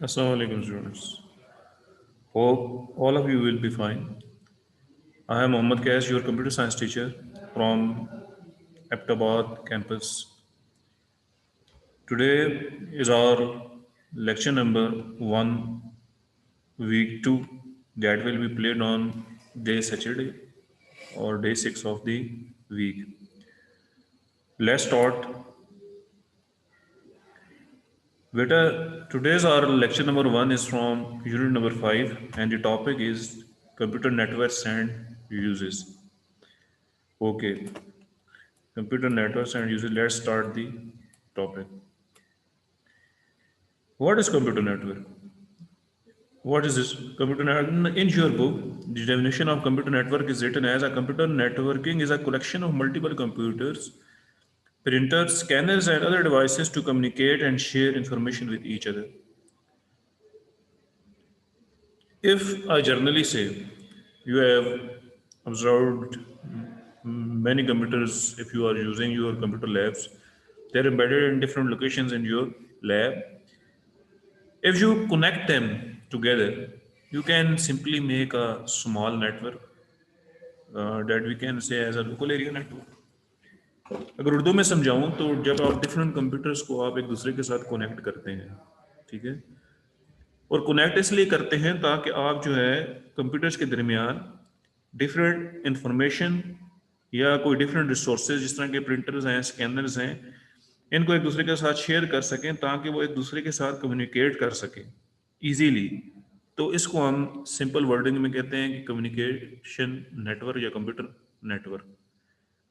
Assalamu alaikum students. Hope all of you will be fine. I am Mohammad Kais, your computer science teacher from Aptabad campus. Today is our lecture number 1, week 2, that will be played on day Saturday or day 6 of the week. Let's start. Beta, today's our lecture number 1 is from unit number 5 and the topic is computer networks and uses. Okay, computer networks and uses. Let's start the topic. What is computer network? What is this computer network? In your book, the definition of computer network is written as a computer networking is a collection of multiple computers, printers, scanners, and other devices to communicate and share information with each other. If I generally say you have observed many computers, if you are using your computer labs, they're embedded in different locations in your lab. If you connect them together, you can simply make a small network that we can say as a local area network. अगर उर्दू में समझाऊं तो जब आप different computers को आप एक दूसरे के साथ कनेक्ट करते हैं, ठीक है, और कनेक्ट इसलिए करते हैं ताकि आप जो है कंप्यूटर्स के दरमियान डिफरेंट इंफॉर्मेशन या कोई डिफरेंट रिसोर्सेज जिस तरह के प्रिंटर्स हैं, स्कैनर्स हैं, इनको एक दूसरे के साथ शेयर कर सकें ताकि वो एक दूसरे के साथ कम्युनिकेट कर सकें इजीली। तो इसको हम सिंपल वर्डिंग में कहते हैं कि कम्युनिकेशन नेटवर्क या कंप्यूटर नेटवर्क।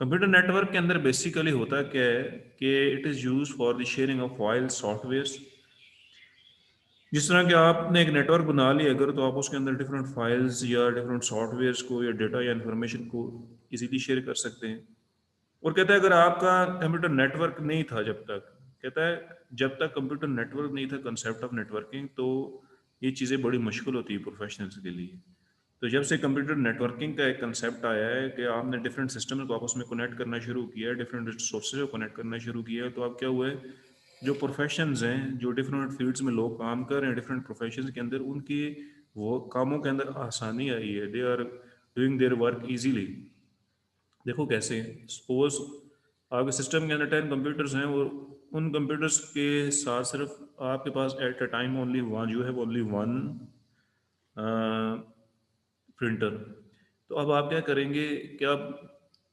कंप्यूटर नेटवर्क के अंदर बेसिकली होता क्या है कि it is use for the sharing of file software. जिस तरह कि आपने एक नेटवर्क बना लिया अगर, तो आप उसके अंदर डिफरेंट फाइल्स या डिफरेंट सॉफ्टवेयर्स को या डेटा या इंफॉर्मेशन को इजीली शेयर कर सकते हैं। और कहता है अगर आपका कंप्यूटर नेटवर्क नहीं था जब तक, कहता है जब तक कंप्यूटर नेटवर्क नहीं था, कंसेप्ट ऑफ नेटवर्किंग, तो ये चीज़ें बड़ी मुश्किल होती है प्रोफेशनल्स के लिए। तो जब से कंप्यूटर नेटवर्किंग का एक कंसेप्ट आया है कि आपने डिफरेंट सिस्टम को आपस में कनेक्ट करना शुरू किया है, डिफरेंट रिसोर्सेज को कनेक्ट करना शुरू किया है, तो अब क्या हुआ है, जो प्रोफेशंस हैं, जो डिफरेंट फील्ड्स में लोग काम कर रहे हैं डिफरेंट प्रोफेशंस के अंदर, उनकी वो कामों के अंदर आसानी आई है। They are doing their work easily. देखो कैसे, सपोज आपके सिस्टम के अंदर 10 कंप्यूटर्स हैं और उन कंप्यूटर्स के साथ सिर्फ आपके पास at a time only one, you have only one printer. तो अब आप क्या करेंगे कि आप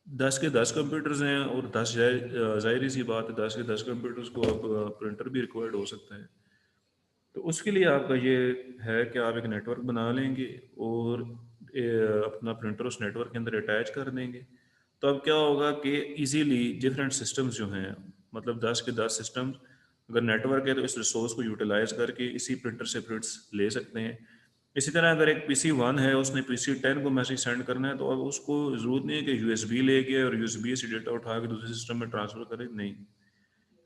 10 के 10 कंप्यूटर्स हैं और 10 जाहिर सी बात है 10 के 10 कंप्यूटर्स को अब प्रिंटर भी रिक्वायर्ड हो सकता है। तो उसके लिए आपका ये है कि आप एक नेटवर्क बना लेंगे और अपना प्रिंटर उस नेटवर्क के अंदर अटैच कर देंगे। तो अब क्या होगा कि इजीली डिफरेंट सिस्टम्स जो हैं, मतलब 10 के 10 सिस्टम्स, अगर नेटवर्क है तो इस रिसोर्स को यूटिलाइज करके इसी प्रिंटर से प्रिंट्स ले सकते हैं। इसी तरह अगर एक PC 1 है, उसने PC 10 को मैसेज सेंड करना है, तो अब उसको ज़रूरत नहीं है कि USB ले गए और USB से डेटा उठा के दूसरे सिस्टम में ट्रांसफ़र करें, नहीं।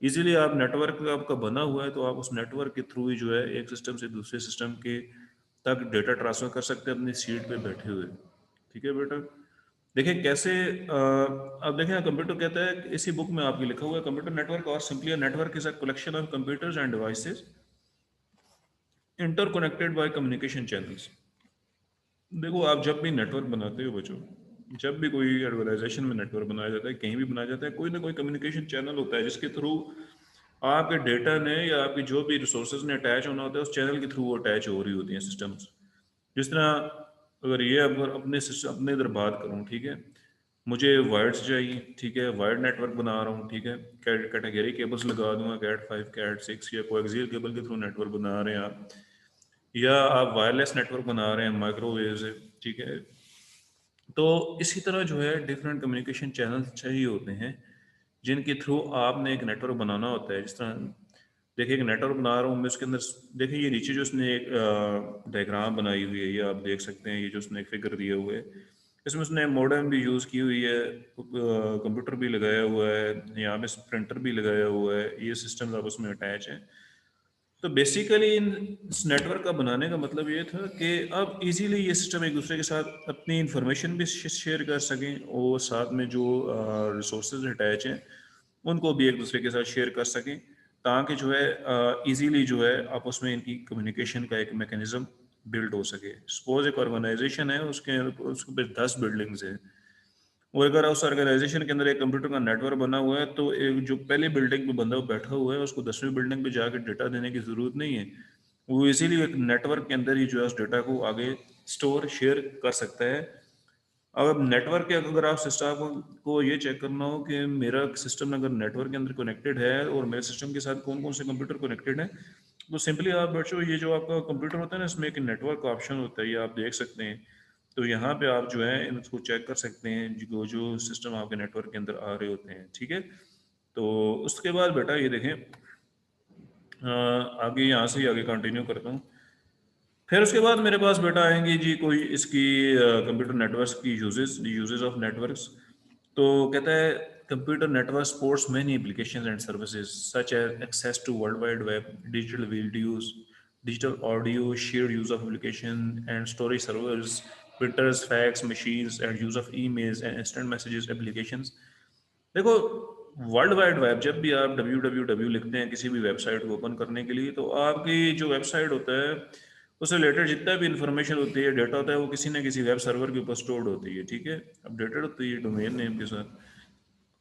इजीली आप नेटवर्क आपका बना हुआ है तो आप उस नेटवर्क के थ्रू ही जो है एक सिस्टम से दूसरे सिस्टम के तक डेटा ट्रांसफ़र कर सकते हैं अपनी सीट पे बैठे हुए। ठीक है बेटा, देखिए कैसे अब देखें कंप्यूटर कहता है कि इसी बुक में आपके लिखा हुआ है कंप्यूटर नेटवर्क और simply network is a collection of computers end devices interconnected by communication channels. देखो आप जब भी नेटवर्क बनाते हो बच्चों, जब भी कोई ऑर्गेनाइजेशन में नेटवर्क बनाया जाता है, कहीं भी बनाया जाता है, कोई ना कोई कम्युनिकेशन चैनल होता है जिसके थ्रू आपके डेटा ने या आपकी जो भी रिसोर्सेज ने अटैच होना होता है, उस चैनल के थ्रू वो अटैच हो रही होती हैं सिस्टम्स। जिस तरह अगर ये अगर अपने सिस्टम अपने इधर बात करूँ, ठीक है, मुझे वायर्स चाहिए, ठीक है, वायर्ड नेटवर्क बना रहा हूँ, ठीक है, कैटेगरी केबल्स लगा दूंगा, कैट 5 कैट 6 या कोएक्सियल केबल के थ्रू नेटवर्क बना रहे हैं आप, या आप वायरलेस नेटवर्क बना रहे हैं माइक्रोवेव से, ठीक है। तो इसी तरह जो है डिफरेंट कम्युनिकेशन चैनल चाहिए होते हैं जिनके थ्रू आपने एक नेटवर्क बनाना होता है। जिस तरह देखिए एक नेटवर्क बना रहा हूँ मैं, उसके अंदर देखिए ये नीचे जो उसने एक डायग्राम बनाई हुई है, ये आप देख सकते हैं, ये जो उसने एक फिगर दिए हुए है, इसमें उसने मॉडेम भी यूज़ की हुई है, कंप्यूटर भी लगाया हुआ है, यहाँ पे प्रिंटर भी लगाया हुआ है, ये सिस्टम आपस में अटैच है। तो बेसिकली इस नेटवर्क का बनाने का मतलब ये था कि अब इजीली ये सिस्टम एक दूसरे के साथ अपनी इंफॉर्मेशन भी शेयर कर सकें और साथ में जो रिसोर्सेज अटैच हैं उनको भी एक दूसरे के साथ शेयर कर सकें, ताकि जो है इजीली जो है आपस में इनकी कम्युनिकेशन का एक मैकेनिज्म बिल्ड हो सके। सपोज एक ऑर्गेनाइजेशन है, उसके पे 10 बिल्डिंग्स हैं, और अगर उस ऑर्गेनाइजेशन के अंदर एक कंप्यूटर का नेटवर्क बना हुआ है, तो एक जो पहली बिल्डिंग पे बंदा बैठा हुआ है उसको 10वीं बिल्डिंग पे जाकर डेटा देने की ज़रूरत नहीं है। वो इसीलिए एक नेटवर्क के अंदर ही जो है उस डेटा को आगे स्टोर शेयर कर सकता है। अब नेटवर्क के अगर आप सिस्टम को ये चेक करना हो कि मेरा सिस्टम अगर नेटवर्क के अंदर कनेक्टेड है और मेरे सिस्टम के साथ कौन कौन से कंप्यूटर कनेक्टेड है, तो सिंपली आप बच्चों ये जो आपका कंप्यूटर होता है ना, इसमें एक नेटवर्क का ऑप्शन होता है, ये आप देख सकते हैं। तो यहाँ पे आप जो है इनको चेक कर सकते हैं जो जो सिस्टम आपके नेटवर्क के अंदर आ रहे होते हैं, ठीक है। तो उसके बाद बेटा ये देखें, आगे यहाँ से ही आगे कंटिन्यू करता हूँ। फिर उसके बाद मेरे पास बेटा आएंगे जी कोई इसकी कंप्यूटर नेटवर्क्स की यूजेस ऑफ नेटवर्क्स। तो कहता है computer network supports many applications and services such as access to world wide web, digital videos, digital audio, shared use of application and storage servers, printers, fax machines, and use of emails and instant messages applications। देखो, world wide web, जब भी आप www लिखते हैं किसी भी website को open करने के लिए, तो आपकी जो वेबसाइट होता है उससे रिलेटेड जितना भी इंफॉर्मेशन होती है, डेटा होता है, वो किसी न किसी वेब सर्वर के ऊपर स्टोर्ड होती है, ठीक है, अपडेटेड होती है डोमेन नेम के साथ।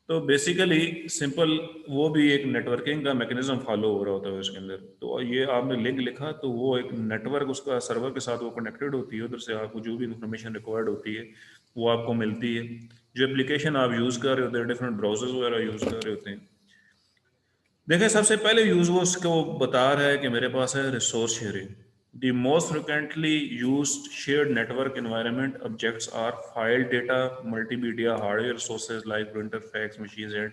तो बेसिकली सिंपल वो भी एक नेटवर्किंग का मैकेनिज्म फॉलो हो रहा होता है उसके अंदर। तो ये आपने लिंक लिखा तो वो एक नेटवर्क उसका सर्वर के साथ वो कनेक्टेड होती है, उधर से आपको जो भी इंफॉर्मेशन रिक्वायर्ड होती है वो आपको मिलती है। जो एप्लीकेशन आप यूज़ कर रहे होते हैं, डिफरेंट ब्राउजर्स वगैरह यूज़ कर रहे होते हैं। देखिए, सबसे पहले यूज वो उसको बता रहा है कि मेरे पास है resource sharing. The most frequently used shared network environment objects are file data, multimedia hardware resources like printer, fax machines and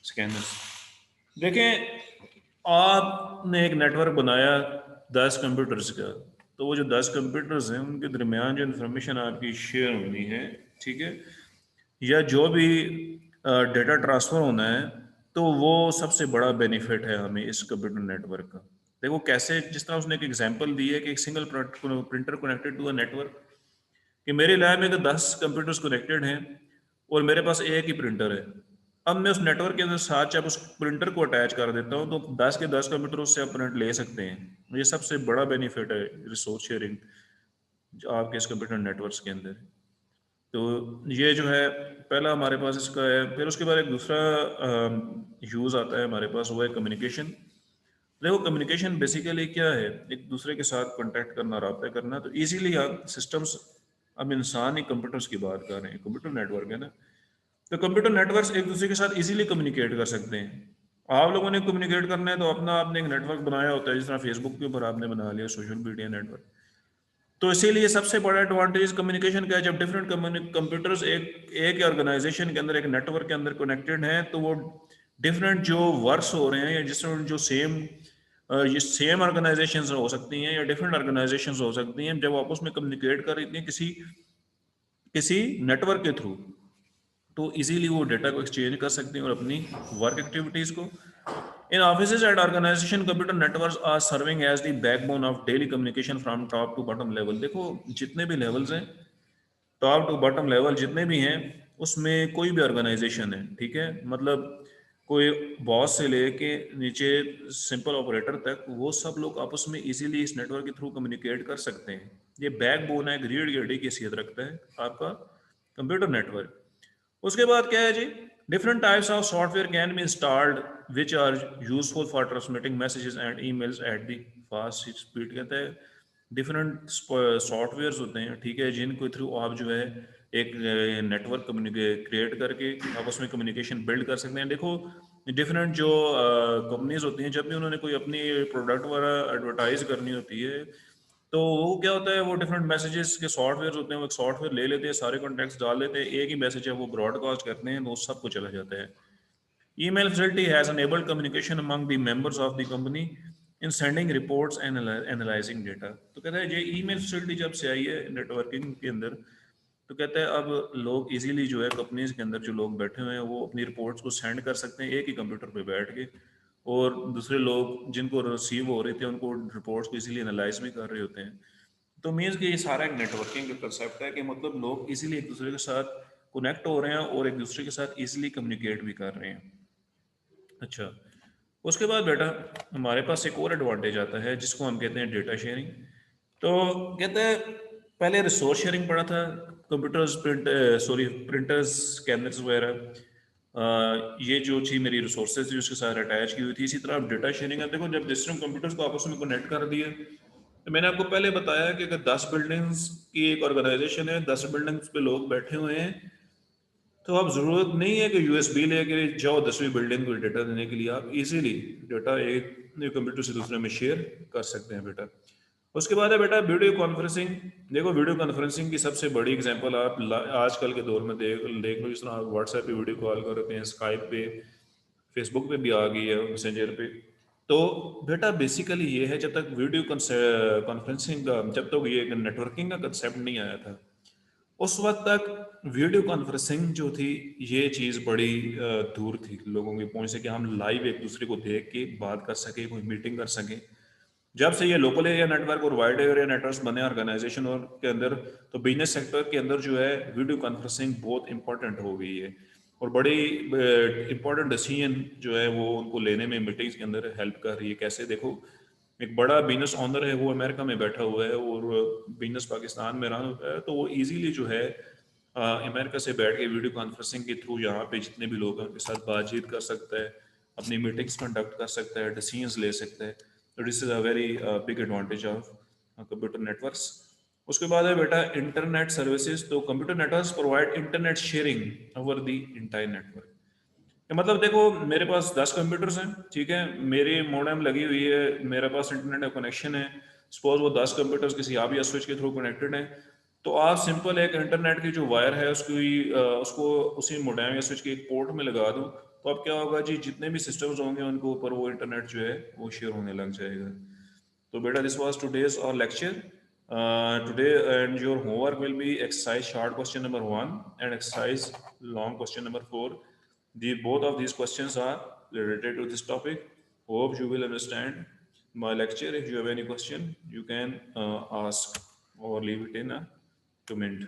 scanners. देखें, आपने एक नेटवर्क बनाया 10 कंप्यूटर्स का, तो वो जो 10 कंप्यूटर्स हैं उनके दरमियान जो इन्फॉर्मेशन आपकी शेयर होनी है, ठीक है, या जो भी डेटा ट्रांसफ़र होना है, तो वो सबसे बड़ा बेनिफिट है हमें इस कंप्यूटर नेटवर्क का। देखो कैसे, जिस तरह उसने एक एग्जांपल दी है कि एक single printer connected to a network, कि मेरे लैब में तो 10 कंप्यूटर्स कनेक्टेड हैं और मेरे पास एक ही प्रिंटर है। अब मैं उस नेटवर्क के साथ जब उस प्रिंटर को अटैच कर देता हूँ, तो 10 के 10 कंप्यूटर उससे आप प्रिंट ले सकते हैं। ये सबसे बड़ा बेनिफिट है रिसोर्स शेयरिंग जो आपके इस कंप्यूटर नेटवर्क्स के अंदर है। तो ये जो है पहला हमारे पास इसका है। फिर उसके बाद एक दूसरा यूज़ आता है हमारे पास, वो है कम्युनिकेशन। देखो, कम्युनिकेशन बेसिकली क्या है, एक दूसरे के साथ कांटेक्ट करना, रब्ता करना। तो इजीली आप सिस्टम्स, अब इंसान ही कंप्यूटर्स की बात कर रहे हैं, कंप्यूटर नेटवर्क है ना, तो कंप्यूटर नेटवर्क्स एक दूसरे के साथ इजीली कम्युनिकेट कर सकते हैं। आप लोगों ने कम्युनिकेट करना है तो अपना आपने एक नेटवर्क बनाया होता है, जिस तरह फेसबुक के ऊपर आपने बना लिया सोशल मीडिया नेटवर्क। तो इसीलिए सबसे बड़ा एडवांटेज कम्युनिकेशन का है, जब डिफरेंट कंप्यूटर्स एक ऑर्गेनाइजेशन के अंदर, एक नेटवर्क के अंदर कनेक्टेड हैं, तो वो डिफरेंट जो वर्क्स हो रहे हैं या जिस जो सेम ये सेम ऑर्गेनाइजेशंस हो सकती हैं या डिफरेंट ऑर्गेनाइजेशंस हो सकती हैं, जब आपस में कम्युनिकेट कर रही हैं किसी किसी नेटवर्क के थ्रू, तो इजीली वो डेटा को एक्सचेंज कर सकते हैं और अपनी वर्क एक्टिविटीज़ को। In offices and organisation, computer networks are serving as the backbone of daily communication from top to bottom level. देखो, जितने भी लेवल्स हैं, टॉप टू बॉटम लेवल जितने भी हैं, उसमें कोई भी ऑर्गेनाइजेशन है, ठीक है, मतलब कोई बॉस से लेके नीचे सिंपल ऑपरेटर तक, वो सब लोग आपस में इजीली इस नेटवर्क के थ्रू कम्युनिकेट कर सकते हैं। ये बैकबोन है, रीढ़ की हड्डी की हैसियत रखता है आपका कंप्यूटर नेटवर्क। उसके बाद क्या है जी, different types of software can be installed which are useful for transmitting messages and emails at the fast speed. कहते हैं डिफरेंट सॉफ्टवेयर्स होते हैं, ठीक है, जिनके थ्रू आप जो है एक नेटवर्क क्रिएट करके आप उसमें कम्युनिकेशन बिल्ड कर सकते हैं। देखो, डिफरेंट जो कंपनीज होती हैं, जब भी उन्होंने कोई अपनी प्रोडक्ट वगैरह एडवर्टाइज करनी होती है, तो वो क्या होता है, वो डिफरेंट मैसेजेस के सॉफ्टवेयर होते हैं, वो एक सॉफ्टवेयर ले लेते हैं, सारे कॉन्टैक्ट्स डाल लेते हैं, एक ही मैसेज है वो ब्रॉडकास्ट करते हैं, तो सबको चला जाता है। Email facility has enabled communication among the members of the company in sending reports and analyzing data। तो कहता है ये ईमेल फैसिलिटी जब से आई है नेटवर्किंग के अंदर, तो कहता है अब लोग इजीली जो है कंपनीज के अंदर जो लोग बैठे हुए हैं, वो अपनी रिपोर्ट्स को सेंड कर सकते हैं एक ही कंप्यूटर पे बैठ के, और दूसरे लोग जिनको रिसीव हो रहे थे उनको रिपोर्ट्स को इजीली एनालाइज भी कर रहे होते हैं। तो मीन्स कि ये सारा एक नेटवर्किंग का कंसेप्ट है कि मतलब लोग इजीली एक दूसरे के साथ कनेक्ट हो रहे हैं और एक दूसरे के साथ इजीली कम्युनिकेट भी कर रहे हैं। अच्छा, उसके बाद बेटा हमारे पास एक और एडवांटेज आता है जिसको हम कहते हैं डेटा शेयरिंग। तो कहते हैं पहले रिसोर्स शेयरिंग पड़ा था, कंप्यूटर्स प्रिंटर्स स्कैनर्स वगैरह, ये जो थी मेरी रिसोर्सेज थी उसके साथ अटैच की हुई थी। इसी तरह अब डेटा शेयरिंग है, देखो जब जिसने कंप्यूटर्स को आपस में कनेक्ट कर दिया, तो मैंने आपको पहले बताया कि अगर 10 बिल्डिंग्स की एक ऑर्गेनाइजेशन है, 10 बिल्डिंग्स पे लोग बैठे हुए हैं, तो अब जरूरत नहीं है कि यूएसबी लेके जाओ 10वीं बिल्डिंग को डेटा देने के लिए, आप इजीली डेटा एक कंप्यूटर से दूसरे में शेयर कर सकते हैं बेटा। उसके बाद है बेटा वीडियो कॉन्फ्रेंसिंग। देखो वीडियो कॉन्फ्रेंसिंग की सबसे बड़ी एग्जांपल आप आजकल के दौर में देख देख लो, जिस तरह आप व्हाट्सएप पे वीडियो कॉल करते हैं, स्काइप पे, फेसबुक पे भी आ गई है, मैसेंजर पे। तो बेटा बेसिकली ये है, जब तक वीडियो कॉन्फ्रेंसिंग का, जब तक ये नेटवर्किंग का कंसेप्ट नहीं आया था, उस वक्त तक वीडियो कॉन्फ्रेंसिंग जो थी, ये चीज़ बड़ी दूर थी लोगों की पहुंच से, कि हम लाइव एक दूसरे को देख के बात कर सके, कोई मीटिंग कर सके। जब से ये लोकल एरिया नेटवर्क और वाइड एरिया नेटवर्क बने ऑर्गेनाइजेशन और के अंदर, तो बिजनेस सेक्टर के अंदर जो है वीडियो कॉन्फ्रेंसिंग बहुत इंपॉर्टेंट हो गई है, और बड़ी इंपॉर्टेंट डिसीजन जो है वो उनको लेने में मीटिंग्स के अंदर हेल्प कर रही है। कैसे देखो, एक बड़ा बिजनेस ऑनर है, वो अमेरिका में बैठा हुआ है और बिजनेस पाकिस्तान में रन होता है, तो वो इजीली जो है अमेरिका से बैठ के वीडियो कॉन्फ्रेंसिंग के थ्रू यहाँ पे जितने भी लोग हैं उनके साथ बातचीत कर सकता है, अपनी मीटिंग्स कंडक्ट कर सकता है, डिसीजंस ले सकता है। तो this is a very big advantage of computer networks. उसके बाद है बेटा इंटरनेट सर्विसेज। तो computer networks provide internet sharing over the entire network. मतलब देखो, मेरे पास 10 कंप्यूटर्स हैं, ठीक है, मेरी मोडेम लगी हुई है, मेरे पास इंटरनेट का कनेक्शन है। सपोज वो 10 कंप्यूटर्स किसी आप या स्विच के थ्रू कनेक्टेड हैं, तो आप सिंपल एक इंटरनेट की जो वायर है उसको उसी मोडेम या स्विच के एक पोर्ट में लगा दो, तो अब क्या होगा जी, जितने भी सिस्टम्स होंगे उनके ऊपर वो इंटरनेट जो है वो शेयर होने लग जाएगा। तो बेटा दिस वाज टुडेज और lecture today, and your homework will be exercise short question number 1 and exercise long question number 4. The both of these questions are related to this topic. Hope you will understand my lecture. If you have any question, you can ask or leave it in a comment.